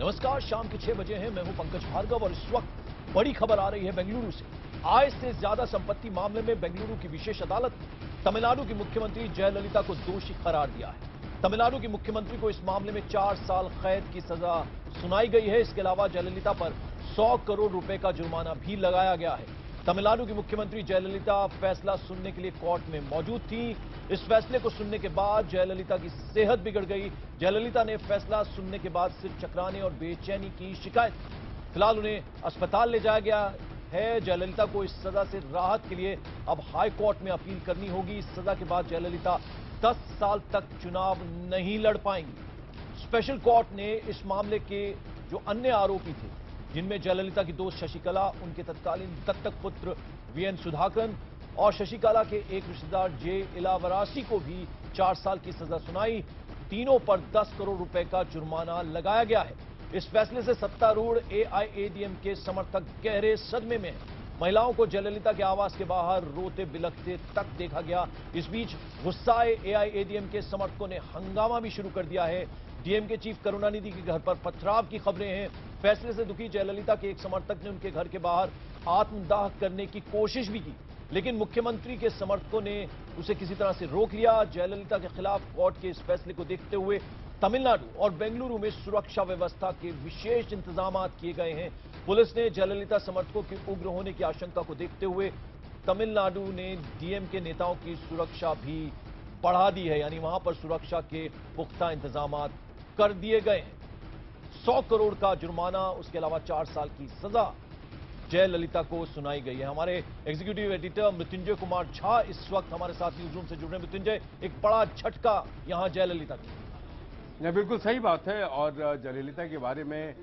नमस्कार, शाम के 6 बजे हैं। मैं हूं पंकज भार्गव और इस वक्त बड़ी खबर आ रही है बेंगलुरु से। आय से ज्यादा संपत्ति मामले में बेंगलुरु की विशेष अदालत ने तमिलनाडु की मुख्यमंत्री जयललिता को दोषी करार दिया है। तमिलनाडु की मुख्यमंत्री को इस मामले में 4 साल कैद की सजा सुनाई गई है। इसके अलावा जयललिता पर 100 करोड़ रुपए का जुर्माना भी लगाया गया है। तमिलनाडु की मुख्यमंत्री जयललिता फैसला सुनने के लिए कोर्ट में मौजूद थी। इस फैसले को सुनने के बाद जयललिता की सेहत बिगड़ गई। जयललिता ने फैसला सुनने के बाद सिर चकराने और बेचैनी की शिकायत की। फिलहाल उन्हें अस्पताल ले जाया गया है। जयललिता को इस सजा से राहत के लिए अब हाई कोर्ट में अपील करनी होगी। इस सजा के बाद जयललिता 10 साल तक चुनाव नहीं लड़ पाएंगी। स्पेशल कोर्ट ने इस मामले के जो अन्य आरोपी थे, जिनमें जयललिता की दोस्त शशिकला, उनके तत्कालीन दत्तक पुत्र वीएन सुधाकरन और शशिकला के एक रिश्तेदार जे इलावरासी को भी 4 साल की सजा सुनाई। तीनों पर 10 करोड़ रुपए का जुर्माना लगाया गया है। इस फैसले से सत्तारूढ़ एआईएडीएमके समर्थक गहरे सदमे में हैं। महिलाओं को जयललिता के आवास के बाहर रोते बिलखते तक देखा गया। इस बीच गुस्साए एआईएडीएमके समर्थकों ने हंगामा भी शुरू कर दिया है। डीएमके चीफ करुणानिधि के घर पर पथराव की खबरें हैं। फैसले से दुखी जयललिता के एक समर्थक ने उनके घर के बाहर आत्मदाह करने की कोशिश भी की, लेकिन मुख्यमंत्री के समर्थकों ने उसे किसी तरह से रोक लिया। जयललिता के खिलाफ कोर्ट के इस फैसले को देखते हुए तमिलनाडु और बेंगलुरु में सुरक्षा व्यवस्था के विशेष इंतजाम किए गए हैं। पुलिस ने जयललिता समर्थकों के उग्र होने की आशंका को देखते हुए तमिलनाडु ने डीएमके नेताओं की सुरक्षा भी बढ़ा दी है, यानी वहां पर सुरक्षा के पुख्ता इंतजाम कर दिए गए हैं। 100 करोड़ का जुर्माना, उसके अलावा 4 साल की सजा जयललिता को सुनाई गई है। हमारे एग्जीक्यूटिव एडिटर मृत्युंजय कुमार झा इस वक्त हमारे साथ न्यूज रूम से जुड़ रहे हैं। मृत्युंजय, एक बड़ा झटका यहां जयललिता का। बिल्कुल सही बात है। और जयललिता के बारे में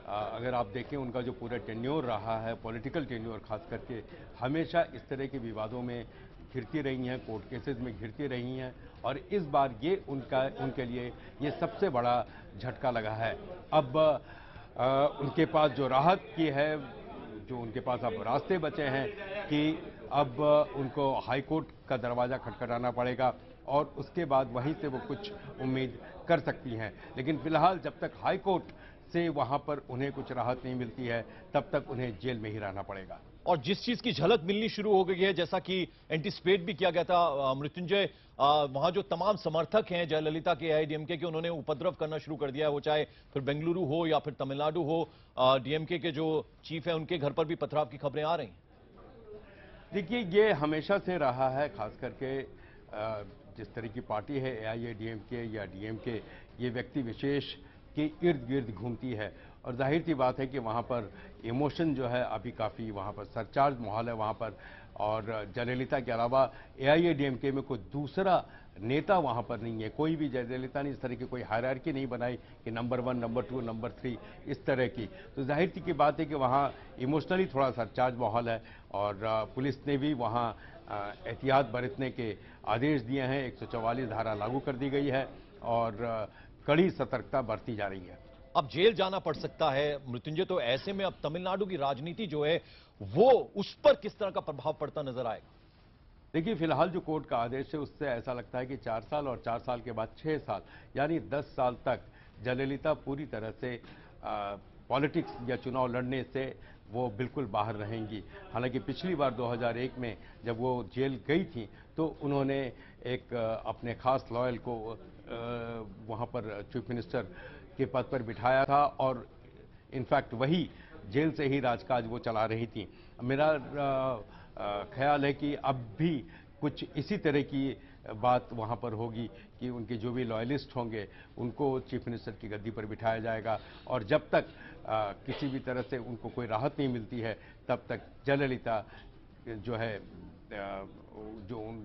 अगर आप देखें, उनका जो पूरा टेन्योर रहा है, पॉलिटिकल टेन्योर खास करके, हमेशा इस तरह के विवादों में घिरती रही हैं, कोर्ट केसेस में घिरती रही हैं। और इस बार ये उनके लिए ये सबसे बड़ा झटका लगा है। अब उनके पास जो राहत की है, जो उनके पास अब रास्ते बचे हैं कि अब उनको हाई कोर्ट का दरवाज़ा खटखटाना पड़ेगा और उसके बाद वहीं से वो कुछ उम्मीद कर सकती हैं। लेकिन फिलहाल जब तक हाई कोर्ट से वहां पर उन्हें कुछ राहत नहीं मिलती है, तब तक उन्हें जेल में ही रहना पड़ेगा। और जिस चीज की झलक मिलनी शुरू हो गई है, जैसा कि एंटीसिपेट भी किया गया था मृत्युंजय, वहां जो तमाम समर्थक हैं जयललिता के एआईडीएमके के, उन्होंने उपद्रव करना शुरू कर दिया है। वो चाहे फिर बेंगलुरु हो या फिर तमिलनाडु हो, डीएमके के जो चीफ है उनके घर पर भी पथराव की खबरें आ रही हैं। देखिए, ये हमेशा से रहा है, खास करके जिस तरह की पार्टी है एआईएडीएमके या डीएमके, ये व्यक्ति विशेष के इर्द गिर्द घूमती है। और जाहिर सी बात है कि वहाँ पर इमोशन जो है अभी काफ़ी वहाँ पर सरचार्ज माहौल है वहाँ पर। और जयललिता के अलावा एआईएडीएमके में कोई दूसरा नेता वहाँ पर नहीं है। कोई भी जयललिता ने इस तरह की कोई हायरार्की नहीं बनाई कि नंबर 1, नंबर 2, नंबर 3 इस तरह की। तो जाहिर सी की बात है कि वहाँ इमोशनली थोड़ा सरचार्ज माहौल है। और पुलिस ने भी वहाँ एहतियात बरतने के आदेश दिए हैं। 144 धारा लागू कर दी गई है और कड़ी सतर्कता बरती जा रही है। अब जेल जाना पड़ सकता है मृत्युंजय, तो ऐसे में अब तमिलनाडु की राजनीति जो है वो उस पर किस तरह का प्रभाव पड़ता नजर आएगा? देखिए, फिलहाल जो कोर्ट का आदेश है उससे ऐसा लगता है कि 4 साल और 4 साल के बाद 6 साल, यानी 10 साल तक जयललिता पूरी तरह से पॉलिटिक्स या चुनाव लड़ने से वो बिल्कुल बाहर रहेंगी। हालांकि पिछली बार 2001 में जब वो जेल गई थी तो उन्होंने एक अपने खास लॉयल को वहाँ पर चीफ मिनिस्टर के पद पर बिठाया था और इनफैक्ट वही जेल से ही राजकाज वो चला रही थी। मेरा ख्याल है कि अब भी कुछ इसी तरह की बात वहाँ पर होगी कि उनके जो भी लॉयलिस्ट होंगे उनको चीफ मिनिस्टर की गद्दी पर बिठाया जाएगा। और जब तक किसी भी तरह से उनको कोई राहत नहीं मिलती है, तब तक जयललिता जो है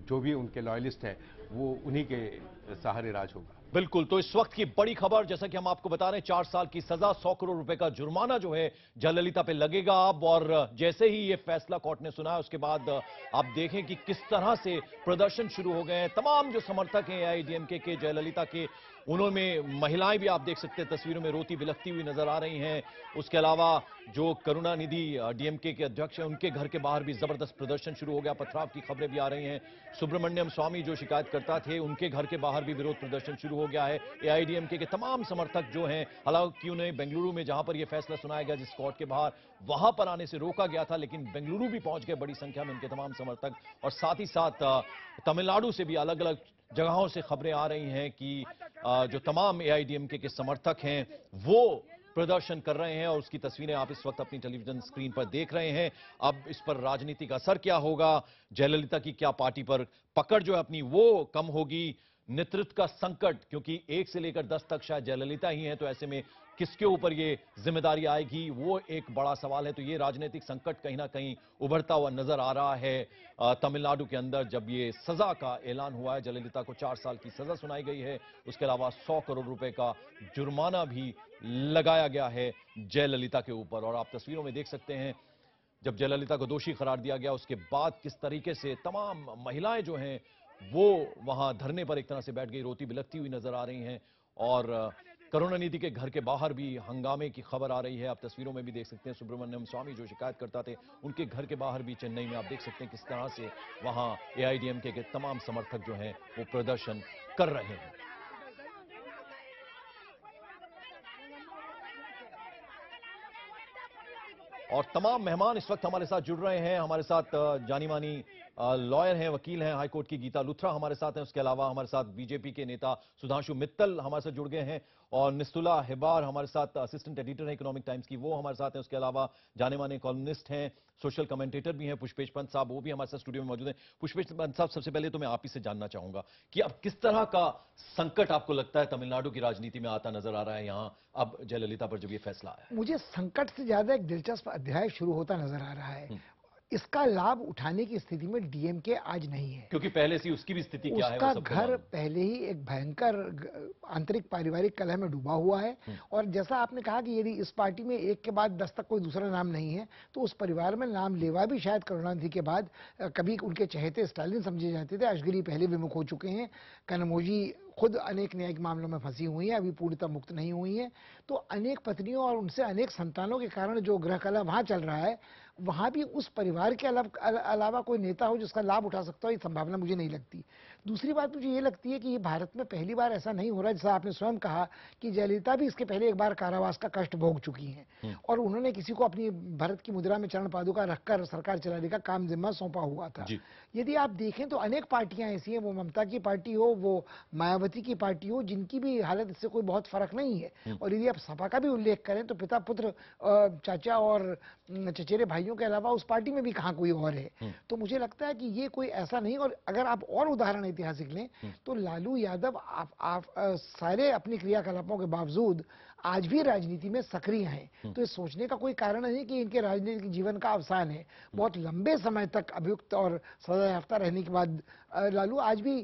जो भी उनके लॉयलिस्ट हैं वो उन्हीं के सहारे राज होगा। बिल्कुल, तो इस वक्त की बड़ी खबर, जैसा कि हम आपको बता रहे हैं, 4 साल की सजा, 100 करोड़ रुपए का जुर्माना जो है जयललिता पे लगेगा अब। और जैसे ही ये फैसला कोर्ट ने सुना है, उसके बाद आप देखें कि किस तरह से प्रदर्शन शुरू हो गए हैं। तमाम जो समर्थक हैं एआईडीएमके के, जयललिता के, उन्होंने महिलाएं भी आप देख सकते हैं तस्वीरों में रोती बिलखती हुई नजर आ रही हैं। उसके अलावा जो करुणानिधि डीएमके के अध्यक्ष हैं, उनके घर के बाहर भी जबरदस्त प्रदर्शन शुरू हो गया, पथराव की खबरें भी आ रही हैं। सुब्रमण्यम स्वामी जो शिकायतकर्ता थे, उनके घर के बाहर बाहर भी विरोध प्रदर्शन शुरू हो गया है। एआईडीएमके के तमाम समर्थक जो हैं, हालांकि उन्हें बेंगलुरु में जहां पर यह फैसला सुनाया गया जिस कोर्ट के बाहर, वहां पर आने से रोका गया था, लेकिन बेंगलुरु भी पहुंच गए बड़ी संख्या में उनके तमाम समर्थक। और साथ ही साथ तमिलनाडु से भी अलग अलग जगहों से खबरें आ रही हैं कि जो तमाम एआईडीएमके के समर्थक हैं वो प्रदर्शन कर रहे हैं, और उसकी तस्वीरें आप इस वक्त अपनी टेलीविजन स्क्रीन पर देख रहे हैं। अब इस पर राजनीतिक असर क्या होगा, जयललिता की क्या पार्टी पर पकड़ जो है अपनी वो कम होगी, नेतृत्व का संकट, क्योंकि 1 से लेकर 10 तक शायद जयललिता ही है, तो ऐसे में किसके ऊपर ये जिम्मेदारी आएगी, वो एक बड़ा सवाल है। तो ये राजनीतिक संकट कहीं ना कहीं उभरता हुआ नजर आ रहा है तमिलनाडु के अंदर, जब ये सजा का ऐलान हुआ है। जयललिता को 4 साल की सजा सुनाई गई है, उसके अलावा 100 करोड़ रुपए का जुर्माना भी लगाया गया है जयललिता के ऊपर। और आप तस्वीरों में देख सकते हैं जब जयललिता को दोषी करार दिया गया उसके बाद किस तरीके से तमाम महिलाएं जो हैं वो वहां धरने पर एक तरह से बैठ गई, रोती बिलखती हुई नजर आ रही हैं। और करुणानिधि के घर के बाहर भी हंगामे की खबर आ रही है। आप तस्वीरों में भी देख सकते हैं सुब्रमण्यम स्वामी जो शिकायत करता थे, उनके घर के बाहर भी चेन्नई में आप देख सकते हैं किस तरह से वहां एआईडीएमके के तमाम समर्थक जो हैं वो प्रदर्शन कर रहे हैं। और तमाम मेहमान इस वक्त हमारे साथ जुड़ रहे हैं। हमारे साथ जानी मानी लॉयर हैं, वकील हैं हाईकोर्ट की गीता लुथरा हमारे साथ हैं। उसके अलावा हमारे साथ बीजेपी के नेता सुधांशु मित्तल हमारे साथ जुड़ गए हैं, और निस्तुला हिबार हमारे साथ असिस्टेंट एडिटर हैं इकोनॉमिक टाइम्स की, वो हमारे साथ हैं। उसके अलावा जाने माने कॉलमनिस्ट हैं, सोशल कमेंटेटर भी हैं पुष्पेश पंत साहब, वो भी हमारे साथ स्टूडियो में मौजूद हैं। पुष्पेश पंत साहब, सबसे पहले तो मैं आप ही से जानना चाहूंगा कि अब किस तरह का संकट आपको लगता है तमिलनाडु की राजनीति में आता नजर आ रहा है यहां अब जयललिता पर जब ये फैसला आया है? मुझे संकट से ज्यादा एक दिलचस्प अध्याय शुरू होता नजर आ रहा है। इसका लाभ उठाने की स्थिति में डीएमके आज नहीं है, क्योंकि पहले से उसकी भी स्थिति क्या है उसका वो सबको घर मालूम। पहले ही एक भयंकर आंतरिक पारिवारिक कलह में डूबा हुआ है। और जैसा आपने कहा कि यदि इस पार्टी में 1 के बाद 10 तक कोई दूसरा नाम नहीं है, तो उस परिवार में नाम लेवा भी शायद करुणानिधि के बाद कभी उनके चहेते स्टालिन समझे जाते थे। अशगरी पहले विमुख हो चुके हैं, कनमोजी खुद अनेक न्यायिक मामलों में फंसी हुई हैं, अभी पूर्णतः मुक्त नहीं हुई हैं। तो अनेक पत्नियों और उनसे अनेक संतानों के कारण जो गृह कलह वहां चल रहा है, वहां भी उस परिवार के अलावा कोई नेता हो जिसका लाभ उठा सकता हो, ये संभावना मुझे नहीं लगती। दूसरी बात मुझे ये लगती है कि ये भारत में पहली बार ऐसा नहीं हो रहा, जैसा आपने स्वयं कहा कि जयललिता भी इसके पहले एक बार कारावास का कष्ट भोग चुकी हैं, और उन्होंने किसी को अपनी भारत की मुद्रा में चरण पादुका रखकर सरकार चलाने का काम जिम्मा सौंपा हुआ था। यदि आप देखें तो अनेक पार्टियां ऐसी हैं, वो ममता की पार्टी हो, वो मायावती की पार्टी हो, जिनकी भी हालत इससे कोई बहुत फर्क नहीं है। और यदि आप सपा का भी उल्लेख करें तो पिता पुत्र चाचा और चचेरे भाइयों के अलावा उस पार्टी में भी कहां कोई और है। तो मुझे लगता है कि ये कोई ऐसा नहीं। और अगर आप और उदाहरण ऐतिहासिक लें तो लालू यादव आप सारे अपनी क्रियाकलापों के बावजूद आज भी राजनीति में सक्रिय हैं। तो ये सोचने का कोई कारण नहीं कि इनके राजनीतिक जीवन का अवसान है। बहुत लंबे समय तक अभियुक्त और सजा याफ्ता रहने के बाद लालू आज भी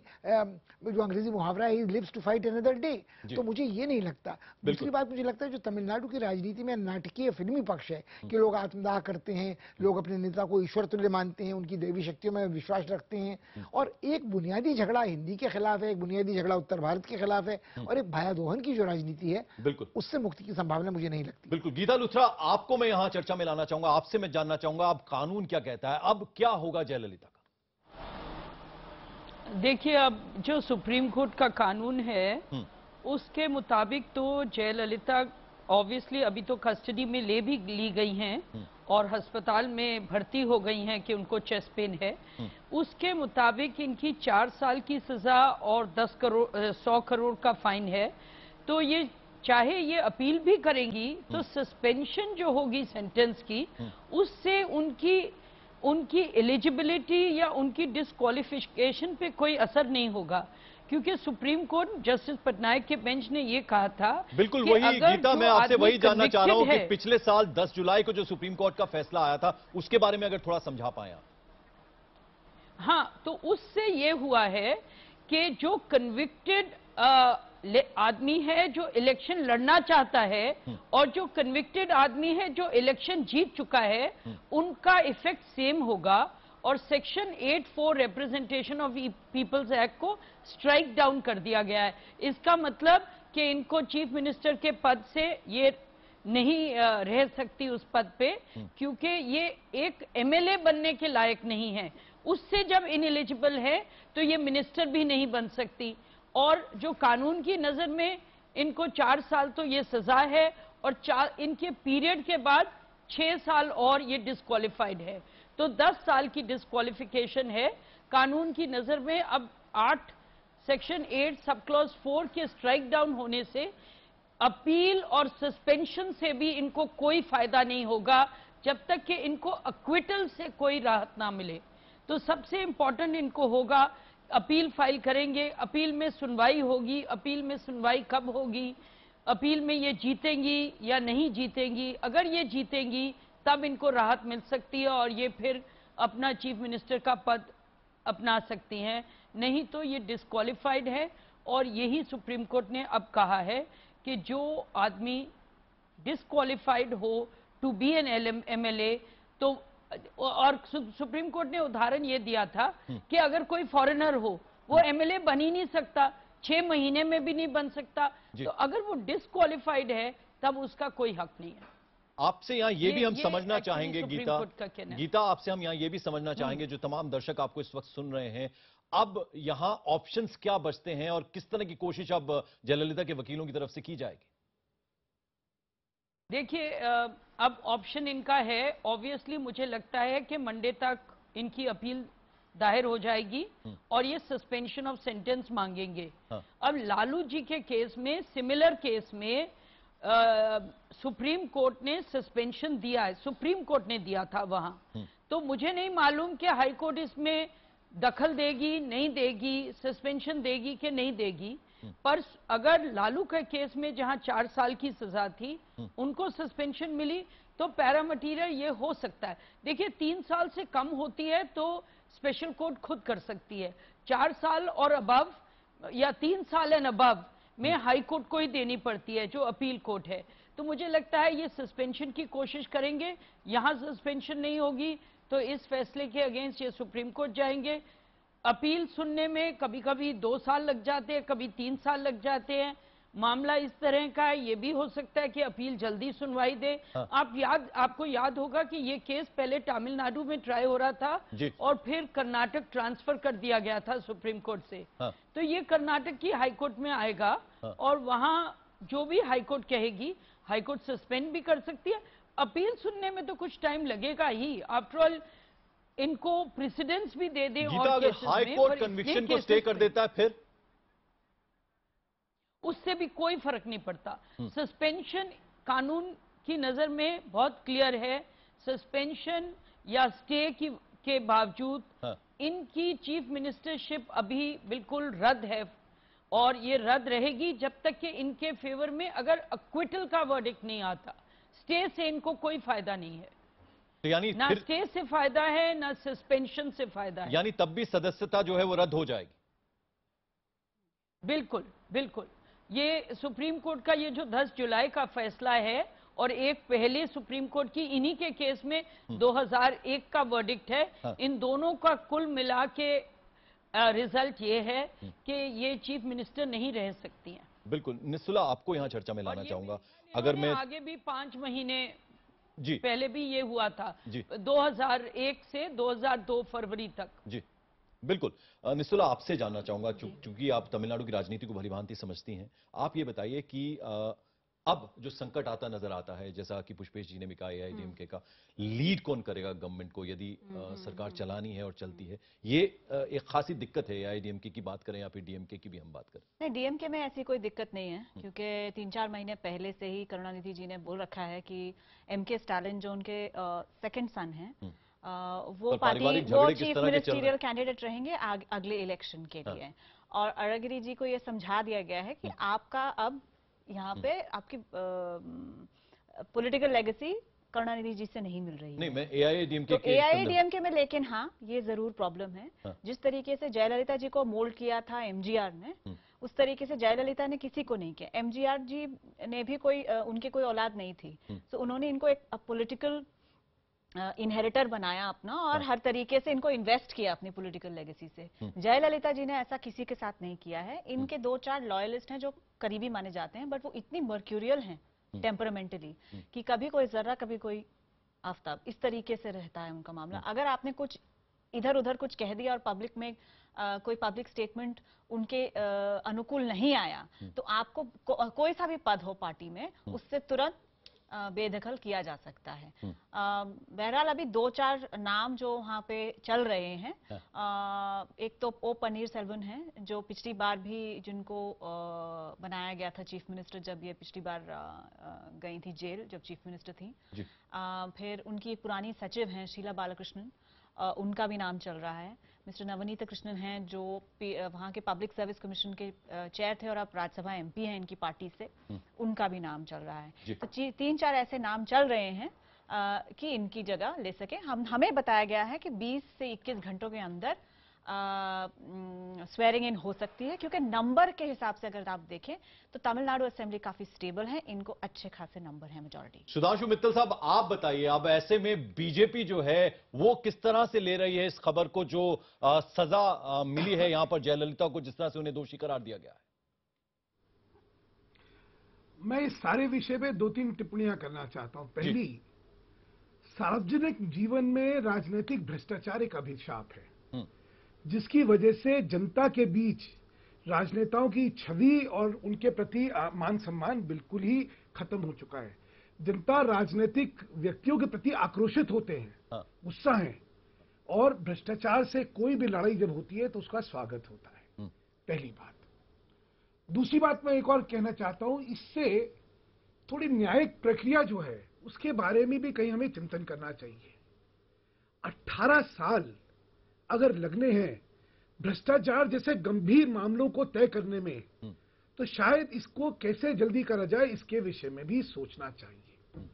जो अंग्रेजी मुहावरा है, lives to fight another day. तो मुझे ये नहीं लगता। दूसरी बात मुझे लगता है जो तमिलनाडु की राजनीति में नाटकीय फिल्मी पक्ष है कि लोग आत्मदाह करते हैं, लोग अपने नेता को ईश्वर तुल्य मानते हैं, उनकी देवी शक्तियों में विश्वास रखते हैं, और एक बुनियादी झगड़ा हिंदी के खिलाफ है, एक बुनियादी झगड़ा उत्तर भारत के खिलाफ है, और एक भाया दोहन की जो राजनीति है बिल्कुल उससे मुक्ति की संभावना मुझे नहीं लगती। बिल्कुल। गीता लुथरा, आपको मैं यहां चर्चा में लाना चाहूंगा, आपसे मैं जानना चाहूंगा अब कानून क्या कहता है, अब क्या होगा जयललिता का? देखिए, अब जो सुप्रीम कोर्ट का कानून है उसके मुताबिक तो जयललिता ऑब्वियसली अभी तो कस्टडी में ली गई हैं और अस्पताल में भर्ती हो गई हैं कि उनको चेस्ट पेन है। उसके मुताबिक इनकी 4 साल की सजा और 100 करोड़ का फाइन है। तो ये चाहे ये अपील भी करेंगी तो सस्पेंशन जो होगी सेंटेंस की, उससे उनकी एलिजिबिलिटी या उनकी डिस्क्वालिफिकेशन पे कोई असर नहीं होगा, क्योंकि सुप्रीम कोर्ट जस्टिस पटनायक के बेंच ने ये कहा था। बिल्कुल वही गीता, मैं आपसे वही जानना चाह रहा हूं कि पिछले साल 10 जुलाई को जो सुप्रीम कोर्ट का फैसला आया था उसके बारे में अगर थोड़ा समझा पाए आप। हाँ, तो उससे ये हुआ है कि जो कन्विक्टेड आदमी है जो इलेक्शन लड़ना चाहता है और जो कन्विक्टेड आदमी है जो इलेक्शन जीत चुका है, उनका इफेक्ट सेम होगा। और section 8(4) representation of people's act को स्ट्राइक डाउन कर दिया गया है। इसका मतलब कि इनको चीफ मिनिस्टर के पद से ये नहीं रह सकती उस पद पे, क्योंकि ये एक एमएलए बनने के लायक नहीं है। उससे जब इनएलिजिबल है तो ये मिनिस्टर भी नहीं बन सकती। और जो कानून की नजर में इनको 4 साल तो ये सजा है और इनके पीरियड के बाद 6 साल और ये डिस्क्वालिफाइड है, तो 10 साल की डिस्क्वालिफिकेशन है कानून की नजर में। अब 8 सेक्शन 8 सब क्लॉज 4 के स्ट्राइक डाउन होने से अपील और सस्पेंशन से भी इनको कोई फायदा नहीं होगा जब तक कि इनको अक्विटल से कोई राहत ना मिले। तो सबसे इंपॉर्टेंट इनको होगा, अपील फाइल करेंगे, अपील में सुनवाई होगी, अपील में सुनवाई कब होगी, अपील में ये जीतेंगी या नहीं जीतेंगी। अगर ये जीतेंगी तब इनको राहत मिल सकती है और ये फिर अपना चीफ मिनिस्टर का पद अपना सकती हैं, नहीं तो ये डिस्क्वालिफाइड है। और यही सुप्रीम कोर्ट ने अब कहा है कि जो आदमी डिस्क्वालिफाइड हो टू बी एन एमएलए, तो और सुप्रीम कोर्ट ने उदाहरण ये दिया था कि अगर कोई फॉरेनर हो वो एमएलए बन ही नहीं सकता, 6 महीने में भी नहीं बन सकता, तो अगर वो डिस्क्वालिफाइड है तब उसका कोई हक नहीं है। आपसे यहाँ ये भी हम समझना actually चाहेंगे सुप्रीम गीता, कोर्ट का कहना है। गीता आपसे हम यहाँ ये भी समझना चाहेंगे, जो तमाम दर्शक आपको इस वक्त सुन रहे हैं, अब यहाँ ऑप्शंस क्या बचते हैं और किस तरह की कोशिश अब जयललिता के वकीलों की तरफ से की जाएगी? देखिए, अब ऑप्शन इनका है, ऑब्वियसली मुझे लगता है कि मंडे तक इनकी अपील दायर हो जाएगी और ये सस्पेंशन ऑफ सेंटेंस मांगेंगे। अब लालू जी के केस में, सिमिलर केस में सुप्रीम कोर्ट ने सस्पेंशन दिया है, सुप्रीम कोर्ट ने दिया था वहां, तो मुझे नहीं मालूम कि हाई कोर्ट इसमें दखल देगी नहीं देगी, सस्पेंशन देगी कि नहीं देगी। पर अगर लालू के केस में जहां 4 साल की सजा थी उनको सस्पेंशन मिली तो पैरा मटीरियल ये हो सकता है। देखिए 3 साल से कम होती है तो स्पेशल कोर्ट खुद कर सकती है, 4 साल और अबव या 3 साल एंड अबव में हाई कोर्ट को ही देनी पड़ती है जो अपील कोर्ट है। तो मुझे लगता है ये सस्पेंशन की कोशिश करेंगे, यहां सस्पेंशन नहीं होगी तो इस फैसले के अगेंस्ट ये सुप्रीम कोर्ट जाएंगे। अपील सुनने में कभी कभी 2 साल लग जाते हैं, कभी 3 साल लग जाते हैं, मामला इस तरह का है, ये भी हो सकता है कि अपील जल्दी सुनवाई दे। आपको याद होगा कि ये केस पहले तमिलनाडु में ट्राई हो रहा था और फिर कर्नाटक ट्रांसफर कर दिया गया था सुप्रीम कोर्ट से। तो ये कर्नाटक की हाई कोर्ट में आएगा और वहां जो भी हाई कोर्ट कहेगी, हाई कोर्ट सस्पेंड भी कर सकती है। अपील सुनने में तो कुछ टाइम लगेगा ही, आफ्टर ऑल इनको प्रेसिडेंस भी दे दे। और अगर हाई कोर्ट कन्विक्शन को स्टे कर देता है फिर उससे भी कोई फर्क नहीं पड़ता। सस्पेंशन कानून की नजर में बहुत क्लियर है, सस्पेंशन या स्टे के बावजूद इनकी चीफ मिनिस्टरशिप अभी बिल्कुल रद्द है और ये रद्द रहेगी जब तक कि इनके फेवर में अगर अक्विटल का वर्डिक्ट नहीं आता। स्टे से इनको कोई फायदा नहीं है, तो यानी ना स्टे से फायदा है ना सस्पेंशन से फायदा है। यानी तब भी सदस्यता जो है वो रद्द हो जाएगी। बिल्कुल बिल्कुल, ये सुप्रीम कोर्ट का ये जो 10 जुलाई का फैसला है और एक पहले सुप्रीम कोर्ट की इन्हीं के केस में 2001 का वर्डिक्ट है, इन दोनों का कुल मिला के रिजल्ट ये है कि ये चीफ मिनिस्टर नहीं रह सकती हैं। बिल्कुल निसुला, आपको यहाँ चर्चा में लाना चाहूंगा। अगर मैं आगे भी 5 महीने जी पहले भी ये हुआ था, 2001 से 2002 फरवरी तक। जी बिल्कुल निसुला, आपसे जानना चाहूंगा, चूंकि आप तमिलनाडु की राजनीति को भलीभांति समझती हैं, आप ये बताइए कि अब जो संकट आता नजर आता है, जैसा कि पुष्पेश जी ने भी कहा, एआईएडीएमके का लीड कौन करेगा गवर्नमेंट को यदि सरकार चलानी है और चलती है, ये एक खासी दिक्कत है। एआईएडीएमके की बात करें या फिर डीएमके की भी हम बात करें। नहीं, डीएमके में ऐसी कोई दिक्कत नहीं है क्योंकि 3-4 महीने पहले से ही करुणानिधि जी ने बोल रखा है कि एमके स्टालिन जो उनके सेकंड सन हैं, वो पार्टी वो चीफ मिनिस्टीरियल कैंडिडेट रहेंगे अगले इलेक्शन के लिए। और अड़गिरी जी को ये समझा दिया गया है कि आपका अब यहाँ पे आपकी पॉलिटिकल लेगेसी करुणानिधि जी से नहीं मिल रही है। नहीं, मैं एआईएडीएमके तो एआईएडीएमके में, लेकिन हाँ ये जरूर प्रॉब्लम है, जिस तरीके से जयललिता जी को मोल्ड किया था एमजीआर ने, उस तरीके से जयललिता ने किसी को नहीं किया। एमजीआर जी ने भी कोई उनकी कोई औलाद नहीं थी, तो उन्होंने इनको एक पॉलिटिकल इनहेरिटर बनाया अपना और हर तरीके से इनको इन्वेस्ट किया अपनी पॉलिटिकल लेगेसी से। जयललिता जी ने ऐसा किसी के साथ नहीं किया है। इनके 2-4 लॉयलिस्ट हैं जो करीबी माने जाते हैं, बट वो इतनी मर्क्यूरियल हैं टेम्परामेंटली कि कभी कोई जर्रा कभी कोई आफताब, इस तरीके से रहता है उनका मामला। अगर आपने कुछ इधर उधर कुछ कह दिया और पब्लिक में कोई पब्लिक स्टेटमेंट उनके अनुकूल नहीं आया, तो आपको कोई सा भी पद हो पार्टी में उससे तुरंत बेदखल किया जा सकता है। बहरहाल अभी 2-4 नाम जो वहाँ पे चल रहे हैं, एक तो ओ पनीरसेल्वम है जो पिछली बार भी जिनको बनाया गया था चीफ मिनिस्टर, जब ये पिछली बार गई थी जेल जब चीफ मिनिस्टर थी। फिर उनकी पुरानी सचिव हैं शीला बालाकृष्णन, उनका भी नाम चल रहा है। मिस्टर नवनीत कृष्णन हैं जो वहाँ के पब्लिक सर्विस कमीशन के चेयर थे और अब राज्यसभा एमपी हैं इनकी पार्टी से, उनका भी नाम चल रहा है। तो 3-4 ऐसे नाम चल रहे हैं कि इनकी जगह ले सके। हमें बताया गया है कि 20 से 21 घंटों के अंदर स्वेरिंग इन हो सकती है, क्योंकि नंबर के हिसाब से अगर आप देखें तो तमिलनाडु असेंबली काफी स्टेबल है, इनको अच्छे खासे नंबर है मेजॉरिटी। सुधांशु मित्तल साहब, आप बताइए, अब ऐसे में बीजेपी जो है वो किस तरह से ले रही है इस खबर को जो सजा मिली है यहां पर जयललिता को, जिस तरह से उन्हें दोषी करार दिया गया है? मैं इस सारे विषय पे 2-3 टिप्पणियां करना चाहता हूं। पहली, सार्वजनिक जीवन में राजनीतिक भ्रष्टाचार एक अभिशाप है जिसकी वजह से जनता के बीच राजनेताओं की छवि और उनके प्रति मान सम्मान बिल्कुल ही खत्म हो चुका है। जनता राजनीतिक व्यक्तियों के प्रति आक्रोशित होते हैं, गुस्सा है, और भ्रष्टाचार से कोई भी लड़ाई जब होती है तो उसका स्वागत होता है। पहली बात। दूसरी बात मैं एक और कहना चाहता हूं, इससे थोड़ी न्यायिक प्रक्रिया जो है उसके बारे में भी कहीं हमें चिंतन करना चाहिए। 18 साल अगर लगने हैं भ्रष्टाचार जैसे गंभीर मामलों को तय करने में, तो शायद इसको कैसे जल्दी करा जाए इसके विषय में भी सोचना चाहिए।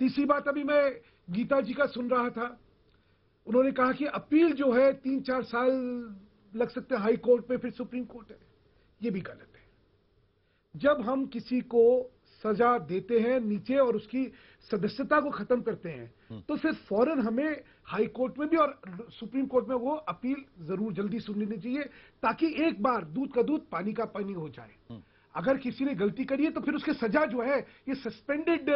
तीसरी बात, अभी मैं गीता जी का सुन रहा था, उन्होंने कहा कि अपील जो है 3-4 साल लग सकते हैं हाई कोर्ट में, फिर सुप्रीम कोर्ट है। ये भी गलत है। जब हम किसी को सजा देते हैं नीचे और उसकी सदस्यता को खत्म करते हैं, तो फिर फौरन हमें हाई कोर्ट में भी और सुप्रीम कोर्ट में वो अपील जरूर जल्दी सुन लेनी चाहिए, ताकि एक बार दूध का दूध पानी का पानी हो जाए। अगर किसी ने गलती करी है तो फिर उसकी सजा जो है, ये सस्पेंडेड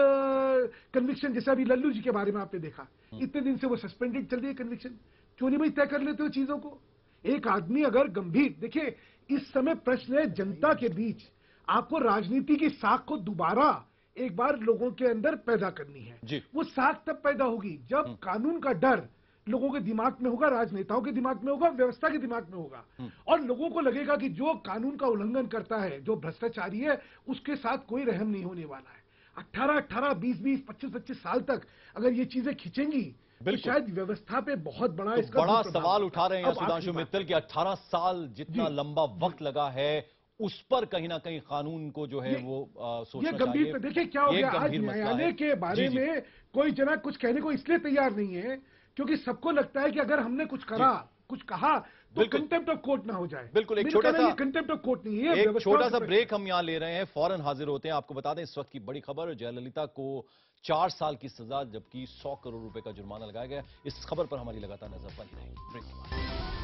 कन्विक्शन, जैसे अभी लल्लू जी के बारे में आपने देखा, इतने दिन से वो सस्पेंडेड चल रही है कन्विक्शन। क्यों नहीं भाई तय कर लेते हो चीजों को? एक आदमी अगर गंभीर, देखिए इस समय प्रश्न है जनता के बीच, आपको राजनीति की साख को दोबारा एक बार लोगों के अंदर पैदा करनी है। वो साख तब पैदा होगी जब कानून का डर लोगों के दिमाग में होगा, राजनेताओं के दिमाग में होगा, व्यवस्था के दिमाग में होगा, और लोगों को लगेगा कि जो कानून का उल्लंघन करता है, जो भ्रष्टाचारी है, उसके साथ कोई रहम नहीं होने वाला है। 18-18, 20-20, 25-25 साल तक अगर ये चीजें खिंचेंगी तो शायद व्यवस्था पे बहुत बड़ा इसका बड़ा सवाल उठा रहे हैं सुधांशु मित्तल कि 18 साल जितना लंबा वक्त लगा है, उस पर कहीं ना कहीं कानून को जो है वो सोचना ये गंभीर चाहिए। देखिए क्या हो गया, आज न्यायालय के बारे में कोई जना कुछ कहने को इसलिए तैयार नहीं है क्योंकि सबको लगता है कि अगर हमने कुछ करा, कुछ कहा, तो कंटेम्प्ट ऑफ कोर्ट ना हो जाए। बिल्कुल, एक छोटा सा कंटेम्प्ट ऑफ कोर्ट नहीं है, एक छोटा सा ब्रेक हम यहां ले रहे हैं, फौरन हाजिर होते हैं। आपको बता दें इस वक्त की बड़ी खबर, जयललिता को 4 साल की सजा जबकि 100 करोड़ रुपए का जुर्माना लगाया गया। इस खबर पर हमारी लगातार नजर बनी रहेगी। ब्रेक के बाद।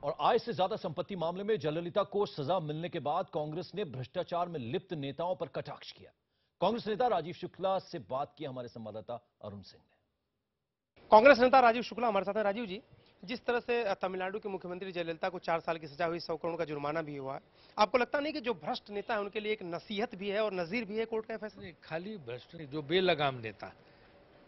और आय से ज्यादा संपत्ति मामले में जयललिता को सजा मिलने के बाद कांग्रेस ने भ्रष्टाचार में लिप्त नेताओं पर कटाक्ष किया। कांग्रेस नेता राजीव शुक्ला से बात की हमारे संवाददाता अरुण सिंह ने। कांग्रेस नेता राजीव शुक्ला हमारे साथ हैं। राजीव जी, जिस तरह से तमिलनाडु के मुख्यमंत्री जयललिता को 4 साल की सजा हुई, 100 करोड़ का जुर्माना भी हुआ है, आपको लगता नहीं कि जो भ्रष्ट नेता है उनके लिए एक नसीहत भी है और नजीर भी है कोर्ट का फैसला? खाली भ्रष्ट नहीं, जो बेलगाम नेता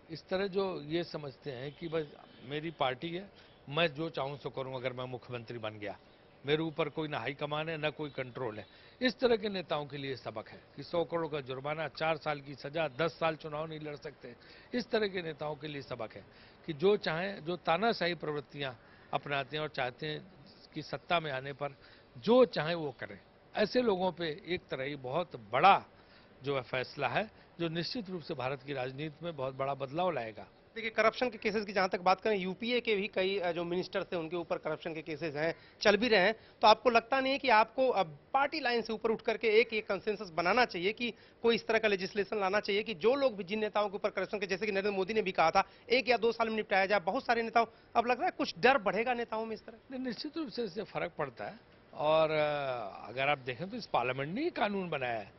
इस तरह जो ये समझते हैं कि बस मेरी पार्टी है, मैं जो चाहूं सो करूं, अगर मैं मुख्यमंत्री बन गया, मेरे ऊपर कोई ना हाईकमान है ना कोई कंट्रोल है, इस तरह के नेताओं के लिए सबक है कि 100 करोड़ का जुर्माना, 4 साल की सजा, 10 साल चुनाव नहीं लड़ सकते। इस तरह के नेताओं के लिए सबक है कि जो चाहें, जो तानाशाही प्रवृत्तियां अपनाते हैं और चाहते हैं कि सत्ता में आने पर जो चाहें वो करें, ऐसे लोगों पे एक तरह ही बहुत बड़ा जो है फैसला है, जो निश्चित रूप से भारत की राजनीति में बहुत बड़ा बदलाव लाएगा। देखिए, करप्शन के केसेस की जहां तक बात करें, यूपीए के भी कई जो मिनिस्टर थे उनके ऊपर करप्शन के केसेस हैं, चल भी रहे हैं, तो आपको लगता नहीं है कि आपको अब पार्टी लाइन से ऊपर उठ करके एक कंसेंसस बनाना चाहिए कि कोई इस तरह का लेजिस्लेशन लाना चाहिए कि जो लोग भी जिन नेताओं के ऊपर करप्शन के, जैसे कि नरेंद्र मोदी ने भी कहा था 1 या 2 साल में निपटाया जाए, बहुत सारे नेताओं, अब लग रहा है कुछ डर बढ़ेगा नेताओं में इस तरह? निश्चित रूप से इससे फर्क पड़ता है। और अगर आप देखें तो इस पार्लियामेंट ने कानून बनाया है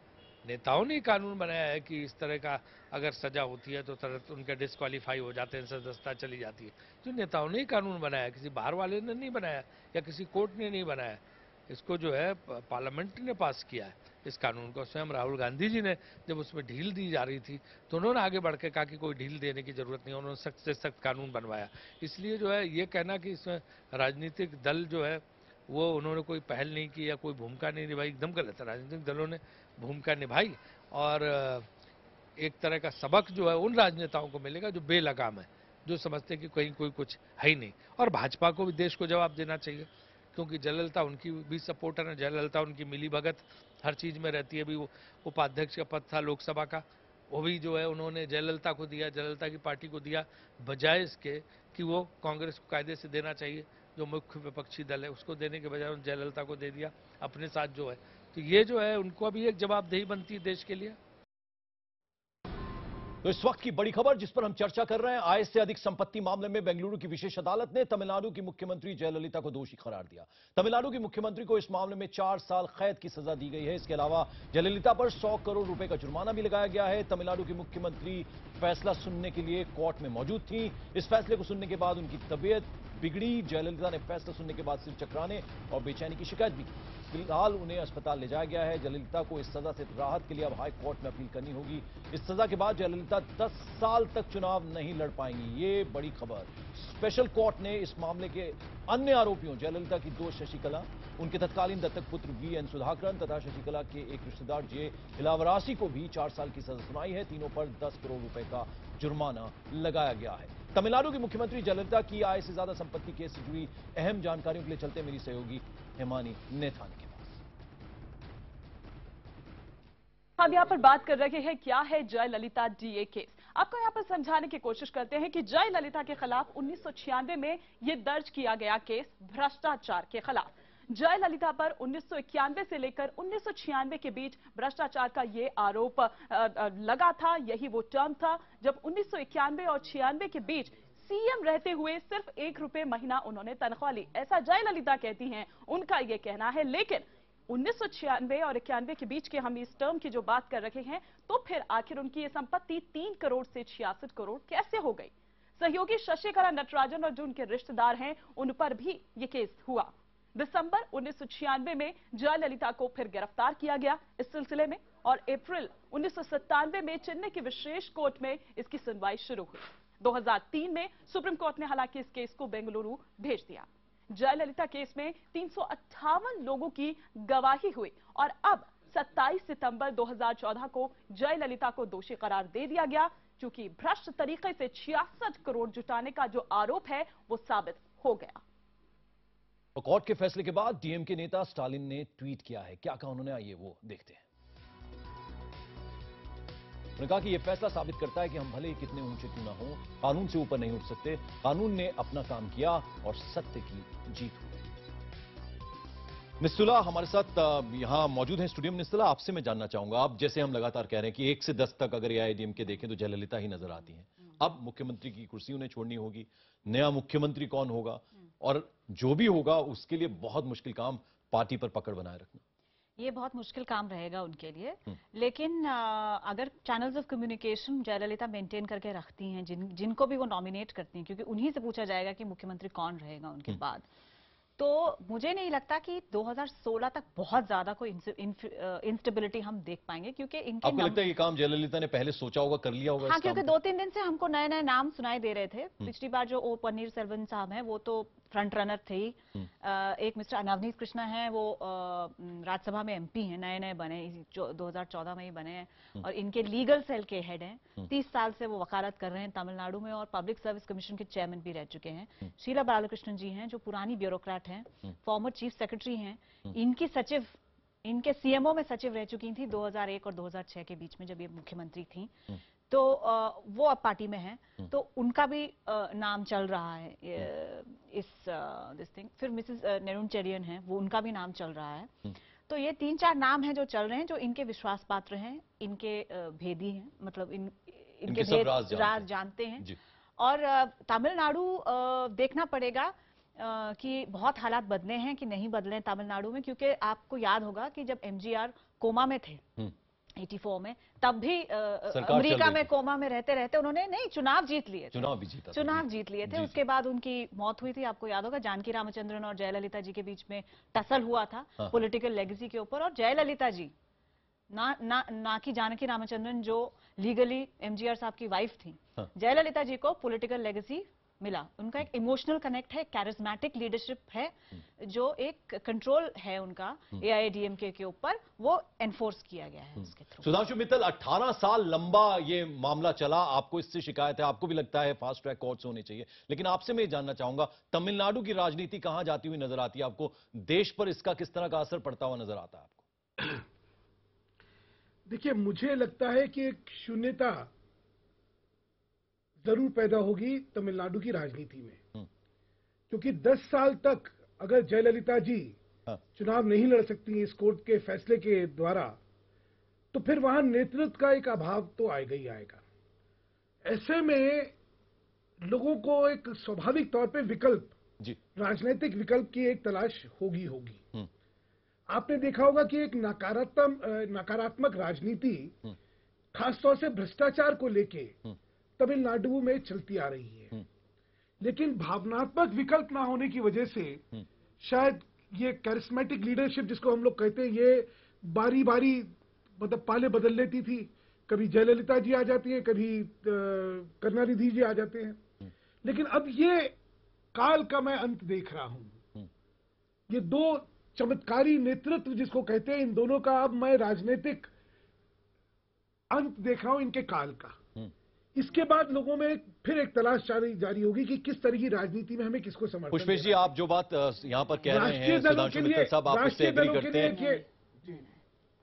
नेताओं ने कानून बनाया है कि इस तरह का अगर सजा होती है तो तुरंत उनका डिस्क्वालीफाई हो जाते हैं, सदस्यता चली जाती है। तो नेताओं ने ही कानून बनाया है, किसी बाहर वाले ने नहीं बनाया या किसी कोर्ट ने नहीं बनाया। इसको जो है पार्लियामेंट ने पास किया है इस कानून को। स्वयं राहुल गांधी जी ने जब उसमें ढील दी जा रही थी तो उन्होंने आगे बढ़ के कहा कि कोई ढील देने की जरूरत नहीं, उन्होंने सख्त से सख्त कानून बनवाया। इसलिए जो है ये कहना कि इसमें राजनीतिक दल जो है वो उन्होंने कोई पहल नहीं की या कोई भूमिका नहीं निभाई, एकदम गलत है। राजनीतिक दलों ने भूमिका निभाई और एक तरह का सबक जो है उन राजनेताओं को मिलेगा जो बेलगाम है, जो समझते हैं कि कहीं कोई कुछ है ही नहीं। और भाजपा को भी देश को जवाब देना चाहिए, क्योंकि जयललिता उनकी भी सपोर्टर है। जयललिता उनकी मिली भगत हर चीज में रहती है। अभी वो उपाध्यक्ष का पद था लोकसभा का, वो भी जो है उन्होंने जयललिता को दिया, जयललिता की पार्टी को दिया, बजाय इसके कि वो कांग्रेस को कायदे से देना चाहिए, जो मुख्य विपक्षी दल है उसको देने के बजाय उन्होंने जयललिता को दे दिया अपने साथ जो है। तो ये जो है उनको अभी एक जवाबदेही बनती है देश के लिए। तो इस वक्त की बड़ी खबर जिस पर हम चर्चा कर रहे हैं, आय से अधिक संपत्ति मामले में बेंगलुरु की विशेष अदालत ने तमिलनाडु की मुख्यमंत्री जयललिता को दोषी करार दिया। तमिलनाडु की मुख्यमंत्री को इस मामले में 4 साल कैद की सजा दी गई है। इसके अलावा जयललिता पर 100 करोड़ रुपए का जुर्माना भी लगाया गया है। तमिलनाडु की मुख्यमंत्री फैसला सुनने के लिए कोर्ट में मौजूद थी। इस फैसले को सुनने के बाद उनकी तबीयत बिगड़ी। जयललिता ने फैसला सुनने के बाद सिर चकराने और बेचैनी की शिकायत भी की। फिलहाल उन्हें अस्पताल ले जाया गया है। जयललिता को इस सजा से राहत के लिए अब हाई कोर्ट में अपील करनी होगी। इस सजा के बाद जयललिता 10 साल तक चुनाव नहीं लड़ पाएंगी। ये बड़ी खबर। स्पेशल कोर्ट ने इस मामले के अन्य आरोपियों जयललिता की दोस्त शशिकला, उनके तत्कालीन दत्तक पुत्र वीएन सुधाकरन तथा शशिकला के एक रिश्तेदार जे इलावरासी को भी 4 साल की सजा सुनाई है। तीनों पर 10 करोड़ रुपए का जुर्माना लगाया गया है। तमिलनाडु की मुख्यमंत्री जयललिता की आय से ज्यादा संपत्ति केस से जुड़ी अहम जानकारियों के लिए चलते मेरी सहयोगी हिमानी नेथानी के पास। हम यहाँ पर बात कर रहे हैं क्या है जयललिता डीए केस। आपको यहाँ पर समझाने की कोशिश करते हैं कि जयललिता के खिलाफ 1996 में यह दर्ज किया गया केस भ्रष्टाचार के खिलाफ। जयललिता पर 1991 से लेकर 1996 के बीच भ्रष्टाचार का ये आरोप लगा था। यही वो टर्म था जब 1991 और 96 के बीच सीएम रहते हुए सिर्फ 1 रुपए महीना उन्होंने तनख्वाह ली, ऐसा जयललिता कहती हैं, उनका ये कहना है। लेकिन 1996 और 91 के बीच के हम इस टर्म की जो बात कर रहे हैं, तो फिर आखिर उनकी ये संपत्ति 3 करोड़ से 66 करोड़ कैसे हो गई? सहयोगी शशिकला नटराजन और जो उनके रिश्तेदार हैं उन पर भी ये केस हुआ। दिसंबर 1996 में जयललिता को फिर गिरफ्तार किया गया इस सिलसिले में और अप्रैल 1997 में चेन्नई की विशेष कोर्ट में इसकी सुनवाई शुरू हुई। 2003 में सुप्रीम कोर्ट ने हालांकि इस केस को बेंगलुरु भेज दिया। जयललिता केस में 358 लोगों की गवाही हुई और अब 27 सितंबर 2014 को जयललिता को दोषी करार दे दिया गया, क्योंकि भ्रष्ट तरीके से 66 करोड़ जुटाने का जो आरोप है वो साबित हो गया। कोर्ट के फैसले के बाद डीएमके नेता स्टालिन ने ट्वीट किया है। क्या कहा उन्होंने, आइए वो देखते हैं। उन्होंने कहा कि यह फैसला साबित करता है कि हम भले ही कितने ऊंचे क्यों ना हो, कानून से ऊपर नहीं उठ सकते। कानून ने अपना काम किया और सत्य की जीत हुई। निस्तुला हमारे साथ यहां मौजूद हैं स्टूडियो में। निस्तुला, आपसे मैं जानना चाहूंगा, आप जैसे हम लगातार कह रहे हैं कि 1 से 10 तक अगर एआईएडीएमके देखें तो जयललिता ही नजर आती हैं। अब मुख्यमंत्री की कुर्सी उन्हें छोड़नी होगी, नया मुख्यमंत्री कौन होगा और जो भी होगा उसके लिए बहुत मुश्किल काम पार्टी पर पकड़ बनाए रखना। ये बहुत मुश्किल काम रहेगा उनके लिए। लेकिन अगर channels of communication Jayalalithaa maintain करके रखती हैं, जिनको भी वो नॉमिनेट करती हैं, क्योंकि उन्हीं से पूछा जाएगा कि मुख्यमंत्री कौन रहेगा उनके बाद, तो मुझे नहीं लगता कि 2016 तक बहुत ज्यादा कोई इंस्टेबिलिटी हम देख पाएंगे, क्योंकि इनके आपको लगता है ये काम जयललिता ने पहले सोचा होगा, कर लिया होगा? हाँ, क्योंकि 2-3 दिन से हमको नए नए नाम सुनाई दे रहे थे। पिछली बार जो ओ पन्नीरसेल्वम साहब हैं वो तो फ्रंट रनर थे ही। एक मिस्टर नवनीत कृष्णा हैं, वो राज्यसभा में एमपी हैं, नए नए बने, 2014 में ही बने हैं और इनके लीगल सेल के हेड हैं। 30 साल से वो वकालत कर रहे हैं तमिलनाडु में और पब्लिक सर्विस कमीशन के चेयरमैन भी रह चुके हैं। शीला बालकृष्णन जी हैं जो पुरानी ब्यूरोक्रेट हैं, फॉर्मर चीफ सेक्रेटरी हैं, इनकी सचिव, इनके सीएमओ में सचिव रह चुकी थी 2001 और 2006 के बीच में जब ये मुख्यमंत्री थी। तो वो अब पार्टी में हैं, तो उनका भी नाम चल रहा है दिस थिंग। फिर मिसेस नेरुण चेरियन हैं, वो उनका भी नाम चल रहा है। तो ये 3-4 नाम हैं जो चल रहे हैं, जो इनके विश्वास पात्र हैं, इनके भेदी हैं, मतलब इनके भेद राज जानते हैं। और तमिलनाडु देखना पड़ेगा कि बहुत हालात बदले हैं कि नहीं बदले तमिलनाडु में, क्योंकि आपको याद होगा कि जब एमजीआर कोमा में थे, 84 में, तब भी सरकार अमेरिका चल रही में थी। कोमा में रहते रहते उन्होंने नहीं चुनाव जीत लिए थे। चुनाव भी जीता था। चुनाव जीत लिए थे। जी, उसके बाद उनकी मौत हुई थी, आपको याद होगा, जानकी रामचंद्रन और जयललिता जी के बीच में टसल हुआ था हाँ। पॉलिटिकल लेगेसी के ऊपर। और जयललिता जी ना कि जानकी रामचंद्रन जो लीगली एमजीआर साहब की वाइफ थी, हाँ। जयललिता जी को पॉलिटिकल लेगेसी मिला। उनका एक इमोशनल कनेक्ट है, कैरिस्मेटिक लीडरशिप है, जो एक कंट्रोल है उनका एआईएडीएमके के ऊपर, वो एनफोर्स किया गया है उसके थ्रू। सुधांशु मित्तल, 18 साल लंबा ये मामला चला, आपको इससे शिकायत है, आपको भी लगता है फास्ट ट्रैक कोर्ट्स होने चाहिए, लेकिन आपसे मैं ये जानना चाहूंगा, तमिलनाडु की राजनीति कहां जाती हुई नजर आती है आपको? देश पर इसका किस तरह का असर पड़ता हुआ नजर आता है आपको? देखिए, मुझे लगता है कि एक शून्यता जरूर पैदा होगी तमिलनाडु की राजनीति में, क्योंकि 10 साल तक अगर जयललिता जी हाँ। चुनाव नहीं लड़ सकती इस कोर्ट के फैसले के द्वारा, तो फिर वहां नेतृत्व का एक अभाव तो आएगा ही आएगा। ऐसे में लोगों को एक स्वाभाविक तौर पे विकल्प, जी, राजनीतिक विकल्प की एक तलाश होगी। आपने देखा होगा कि एक नकारात्मक राजनीति खासतौर से भ्रष्टाचार को लेके तमिलनाडु में चलती आ रही है, लेकिन भावनात्मक विकल्प ना होने की वजह से शायद ये कैरिस्मेटिक लीडरशिप जिसको हम लोग कहते हैं, ये बारी बारी मतलब पाले बदल लेती थी। कभी जयललिता जी आ जाती है, कभी करुणानिधि जी आ जाते हैं, लेकिन अब ये काल का मैं अंत देख रहा हूं। ये दो चमत्कारी नेतृत्व जिसको कहते हैं, इन दोनों का अब मैं राजनीतिक अंत देख रहा हूं, इनके काल का। इसके बाद लोगों में फिर एक तलाश जारी होगी कि किस तरह की राजनीति में हमें किसको समर्थन पुष्पेश जी, देना है। आप जो बात यहां पर कह रहे हैं, राष्ट्रीय दलों सुधांशु के मित्तल लिए, साहब, आप उससे राष्ट्रीय एग्री दलों के करते लिए हैं? ये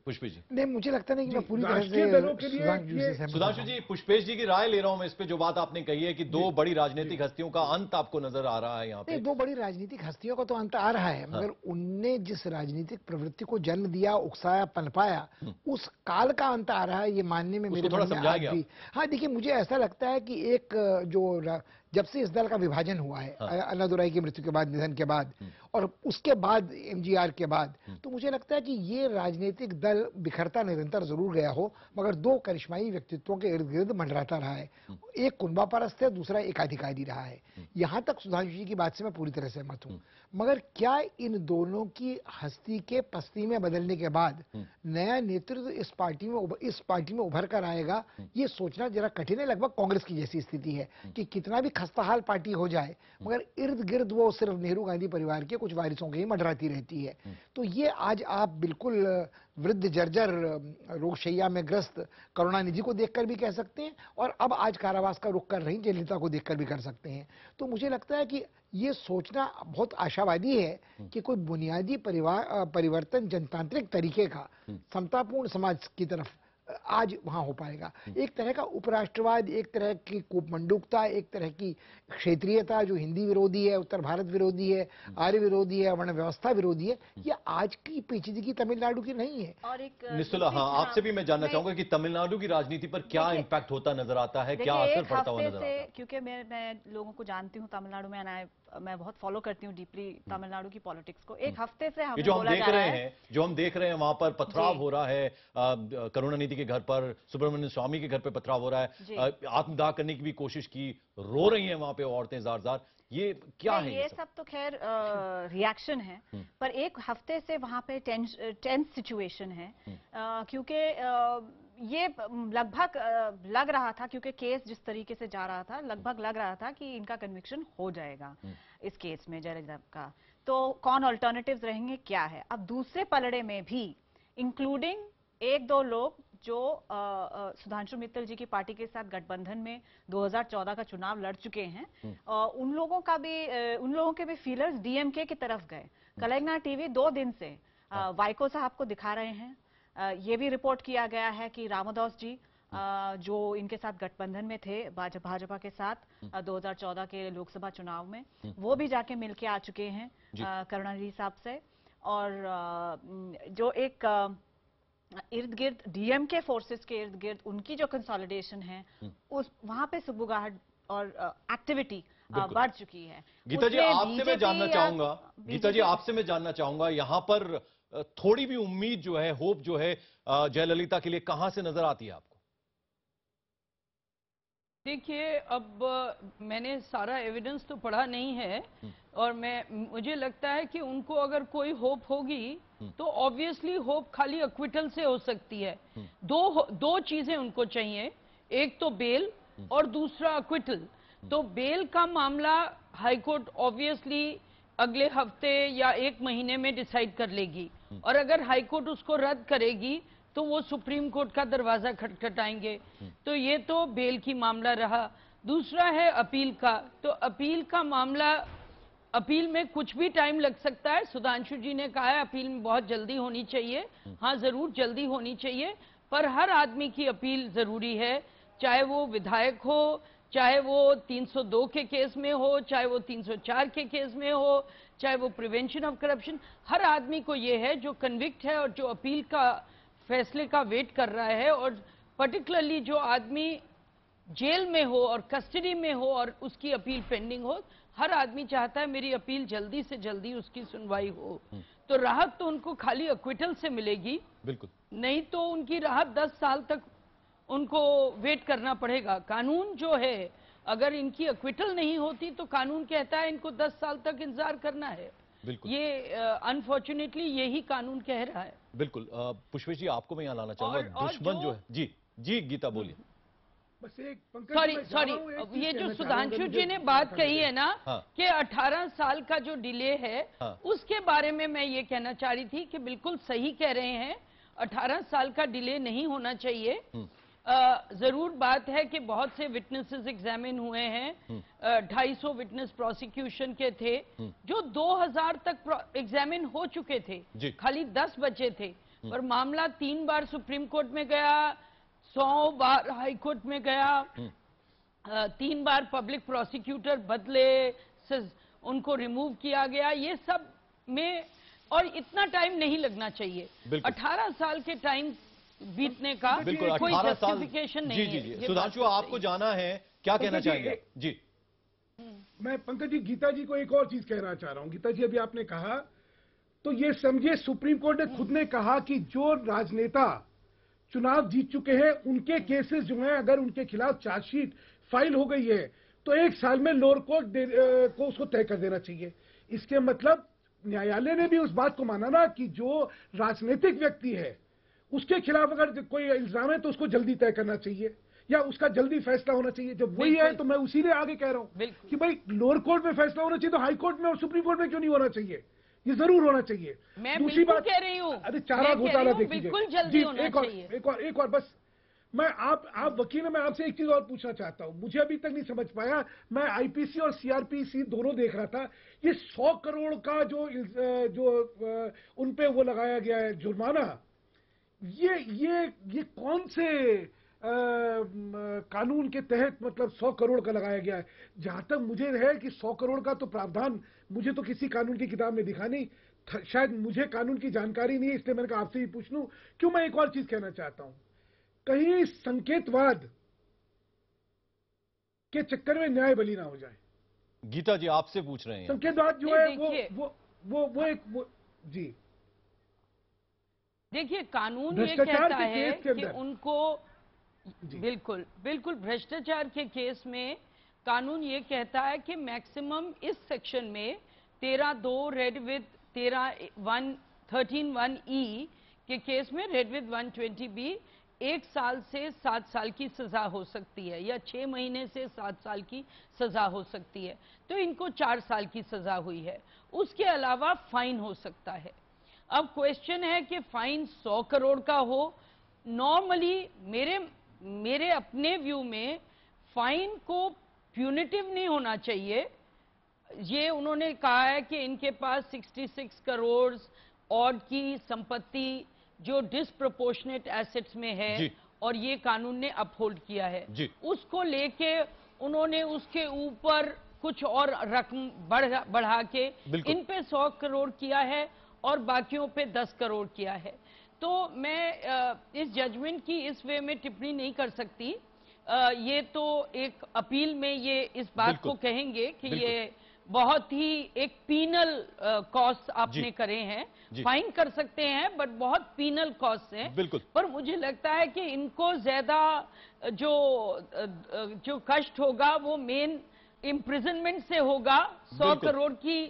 पुष्पेश जी। नहीं, मुझे लगता नहीं कि मैं पूरी तरह राष्ट्रीय से दलों के लिए सुधांशु जी से ये- सहमत सुधांशु हूं। जी, पुष्पेश जी की राय ले रहा हूं मैं इस पे, जो बात आपने कही है कि दो बड़ी राजनीतिक हस्तियों का अंत आपको नजर आ रहा है यहाँ पे। नहीं, दो बड़ी राजनीतिक हस्तियों का तो अंत आ रहा है, मगर उनने जिस राजनीतिक प्रवृत्ति को जन्म दिया, उकसाया, पनपाया, उस काल का अंत आ रहा है, ये मानने में उसको मेरे थोड़ा मन में समझाएंगे आज भी। हाँ, देखिए, मुझे ऐसा लगता है कि एक जब से इस दल का विभाजन हुआ है, अन्नादुराई की मृत्यु के बाद, निधन के बाद, और उसके बाद एमजीआर के बाद, तो मुझे लगता है कि ये राजनीतिक दल बिखरता निरंतर जरूर गया हो, मगर दो करिश्माई व्यक्तित्वों के इर्द गिर्द मंडराता रहा है। एक कुनबा परस्त है, दूसरा एकाधिकारी रहा है। यहां तक सुधांशु जी की बात से मैं पूरी तरह सहमत हूं, मगर क्या इन दोनों की हस्ती के पस्ती में बदलने के बाद नया नेतृत्व इस पार्टी में उभर कर आएगा, ये सोचना जरा कठिन है। लगभग कांग्रेस की जैसी स्थिति है कि कितना भी खस्ताहाल पार्टी हो जाए, मगर इर्द गिर्द वो सिर्फ नेहरू गांधी परिवार के कुछ वारिसों की ही मंडराती रहती है। तो ये आज आप बिल्कुल वृद्ध जर्जर रोगशैया में ग्रस्त करुणानिधि को देखकर भी कह सकते हैं, और अब आज कारावास का रुख कर रही जयललिता को देखकर भी कर सकते हैं। तो मुझे लगता है कि ये सोचना बहुत आशावादी है कि कोई बुनियादी परिवर्तन जनतांत्रिक तरीके का समतापूर्ण समाज की तरफ आज वहां हो पाएगा। एक तरह का उपराष्ट्रवाद, एक तरह की कूपमंडूकता, एक तरह की क्षेत्रीयता जो हिंदी विरोधी है, उत्तर भारत विरोधी है, आर्य विरोधी है, वर्ण व्यवस्था विरोधी है, ये आज की पेचीदगी तमिलनाडु की नहीं है। और एक निस्तुला, हाँ, आपसे भी मैं जानना चाहूंगा कि तमिलनाडु की राजनीति पर क्या इम्पैक्ट होता नजर आता है, क्या असर पड़ता हुआ नजर आता है? क्योंकि मैं लोगों को जानती हूँ तमिलनाडु में, मैं बहुत फॉलो करती हूँ डीपली तमिलनाडु की पॉलिटिक्स को। एक हफ्ते से ये जो हम देख रहे हैं, वहां पर पथराव हो रहा है, करुणानिधि के घर पर, सुब्रमण्यम स्वामी के घर पे पथराव हो रहा है, आत्मदाह करने की भी कोशिश की, रो रही हैं वहां पे औरतें जार-जार, ये क्या है? ये सब तो खैर रिएक्शन है, पर एक हफ्ते से वहां पे टेंस सिचुएशन है, क्योंकि ये लगभग लग रहा था, क्योंकि केस जिस तरीके से जा रहा था, लगभग लग रहा था कि इनका कन्विक्शन हो जाएगा इस केस में जयललिता का। तो कौन अल्टरनेटिव्स रहेंगे, क्या है? अब दूसरे पलड़े में भी इंक्लूडिंग एक दो लोग जो सुधांशु मित्तल जी की पार्टी के साथ गठबंधन में 2014 का चुनाव लड़ चुके हैं, उन लोगों के भी फीलर्स डीएमके की तरफ गए। कलैगना टीवी 2 दिन से वाइको साहब को दिखा रहे हैं। ये भी रिपोर्ट किया गया है कि रामादास जी जो इनके साथ गठबंधन में थे भाजपा के साथ 2014 के लोकसभा चुनाव में, वो भी जाके मिलके आ चुके हैं करुणानिधि साहब से। और जो एक इर्द गिर्द डीएमके फोर्सेस के इर्द गिर्द उनकी जो कंसोलिडेशन है, उस वहां पे सुगबुगाहट और एक्टिविटी बढ़ चुकी है। गीता जी, आपसे मैं जानना चाहूंगा, यहाँ पर थोड़ी भी उम्मीद जो है, होप जो है जयललिता के लिए कहां से नजर आती है आपको? देखिए, अब मैंने सारा एविडेंस तो पढ़ा नहीं है, और मुझे लगता है कि उनको अगर कोई होप होगी तो ऑब्वियसली होप खाली अक्विटल से हो सकती है। दो चीजें उनको चाहिए, एक तो बेल और दूसरा अक्विटल। तो बेल का मामला हाईकोर्ट ऑब्वियसली अगले हफ्ते या एक महीने में डिसाइड कर लेगी, और अगर हाईकोर्ट उसको रद्द करेगी तो वो सुप्रीम कोर्ट का दरवाजा खटखटाएंगे। तो ये तो बेल की मामला रहा। दूसरा है अपील का। तो अपील का मामला, अपील में कुछ भी टाइम लग सकता है। सुधांशु जी ने कहा है अपील में बहुत जल्दी होनी चाहिए। हाँ, जरूर जल्दी होनी चाहिए, पर हर आदमी की अपील जरूरी है, चाहे वो विधायक हो, चाहे वो 302 के केस में हो, चाहे वो 304 के केस में हो, चाहे वो प्रिवेंशन ऑफ करप्शन। हर आदमी को ये है जो कन्विक्ट है और जो अपील का फैसले का वेट कर रहा है, और पर्टिकुलरली जो आदमी जेल में हो और कस्टडी में हो और उसकी अपील पेंडिंग हो, हर आदमी चाहता है मेरी अपील जल्दी से जल्दी उसकी सुनवाई हो। तो राहत तो उनको खाली अक्विटल से मिलेगी, बिल्कुल, नहीं तो उनकी राहत 10 साल तक उनको वेट करना पड़ेगा। कानून जो है, अगर इनकी अक्विटल नहीं होती तो कानून कहता है इनको 10 साल तक इंतजार करना है। बिल्कुल, ये अनफॉर्चुनेटली यही कानून कह रहा है। बिल्कुल। पुष्पेश जी, आपको मैं यहाँ लाना चाहूंगा, दुश्मन जो है, जी जी गीता बोलिए। बस एक सॉरी, ये जो सुधांशु जी ने बात कही है ना, हाँ, कि 18 साल का जो डिले है, हाँ, उसके बारे में मैं ये कहना चाह रही थी कि बिल्कुल सही कह रहे हैं, 18 साल का डिले नहीं होना चाहिए। जरूर बात है कि बहुत से विटनेसेस एग्जामिन हुए हैं, 250 विटनेस प्रोसिक्यूशन के थे, जो 2000 तक एग्जामिन हो चुके थे, खाली 10 बचे थे। पर मामला 3 बार सुप्रीम कोर्ट में गया, 100 बार हाई कोर्ट में गया, 3 बार पब्लिक प्रोसिक्यूटर बदले, उनको रिमूव किया गया, ये सब में, और इतना टाइम नहीं लगना चाहिए। 18 साल के टाइम बीतने का बिल्कुल, कोई 18 साल जस्टिफिकेशन नहीं जी, है। सुधांशु, आपको जाना है, क्या कहना चाहेंगे? जी, मैं पंकज जी, गीता जी को एक और चीज कहना चाह रहा हूं। गीता जी, अभी आपने कहा तो ये समझिए, सुप्रीम कोर्ट ने खुद ने कहा कि जो राजनेता चुनाव जीत चुके हैं उनके केसेस जो हैं, अगर उनके खिलाफ चार्जशीट फाइल हो गई है तो 1 साल में लोअर कोर्ट को उसको तय कर देना चाहिए। इसके मतलब न्यायालय ने भी उस बात को माना ना कि जो राजनीतिक व्यक्ति है उसके खिलाफ अगर कोई इल्जाम है तो उसको जल्दी तय करना चाहिए या उसका जल्दी फैसला होना चाहिए। जब वही है तो मैं उसी लिए आगे कह रहा हूं कि भाई लोअर कोर्ट में फैसला होना चाहिए तो हाई कोर्ट में और सुप्रीम कोर्ट में क्यों नहीं होना चाहिए? ये जरूर होना चाहिए। मैं दूसरी बात कह रही हूं, अरे चारा घोटाला देखिए, बिल्कुल जल्दी होना चाहिए। एक और बस, मैं आप वकील हैं, मैं आपसे एक चीज और पूछना चाहता हूं। मुझे अभी तक नहीं समझ पाया, मैं आईपीसी और सीआरपीसी दोनों देख रहा था, ये 100 करोड़ का जो उन पे वो लगाया गया है जुर्माना, ये कौन से कानून के तहत मतलब 100 करोड़ का लगाया गया है? जहां तक मुझे है कि 100 करोड़ का तो प्रावधान मुझे तो किसी कानून की किताब में दिखा नहीं, शायद मुझे कानून की जानकारी नहीं है, इसलिए मैंने कहा आपसे ही पूछ लूं। क्यों, मैं एक और चीज कहना चाहता हूं, कहीं संकेतवाद के चक्कर में न्याय बलि ना हो जाए। गीता जी आपसे पूछ रहे हैं, संकेतवाद जो है वो जी देखिए, कानून ये कहता है कि उनको बिल्कुल भ्रष्टाचार के केस में कानून ये कहता है कि मैक्सिमम इस सेक्शन में 13(2) रेड विद 13(1) के केस में रेड विद 120B 1 साल से 7 साल की सजा हो सकती है, या 6 महीने से 7 साल की सजा हो सकती है। तो इनको 4 साल की सजा हुई है। उसके अलावा फाइन हो सकता है। अब क्वेश्चन है कि फाइन 100 करोड़ का हो। नॉर्मली मेरे अपने व्यू में फाइन को प्यूनिटिव नहीं होना चाहिए। ये उन्होंने कहा है कि इनके पास 66 करोड़ और की संपत्ति जो डिसप्रोपोर्शनेट एसेट्स में है, और ये कानून ने अपहोल्ड किया है, उसको लेके उन्होंने उसके ऊपर कुछ और रकम बढ़ा के इन पे 100 करोड़ किया है और बाकियों पे 10 करोड़ किया है। तो मैं इस जजमेंट की इस वे में टिप्पणी नहीं कर सकती। ये तो एक अपील में ये इस बात को कहेंगे कि ये बहुत ही एक पीनल कॉस्ट आपने जी। करे हैं। जी। फाइन कर सकते हैं बट बहुत पीनल कॉस्ट है। बिल्कुल। पर मुझे लगता है कि इनको ज्यादा जो कष्ट होगा वो मेन इम्प्रिजनमेंट से होगा। 100 बिल्कुल। करोड़ की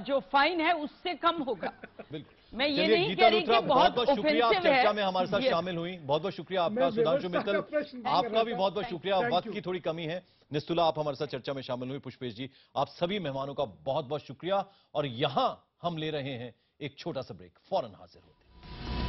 जो फाइन है उससे कम होगा। बिल्कुल। मैं ये चलिए, नहीं गीता कह रही लूथरा, कि बहुत बहुत बहुत शुक्रिया आप offensive चर्चा है। में हमारे साथ Yes. शामिल हुई। बहुत बहुत शुक्रिया आपका। मैं सुधांशु व्यवस्था मित्तल, का प्रश्न नहीं आपका कर भी रहा बहुत था। बहुत शुक्रिया। Thank वक्त you. की थोड़ी कमी है। निस्तुला, आप हमारे साथ चर्चा में शामिल हुई। पुष्पेश जी, आप सभी मेहमानों का बहुत बहुत शुक्रिया। और यहां हम ले रहे हैं एक छोटा सा ब्रेक, फौरन हाजिर होते हैं।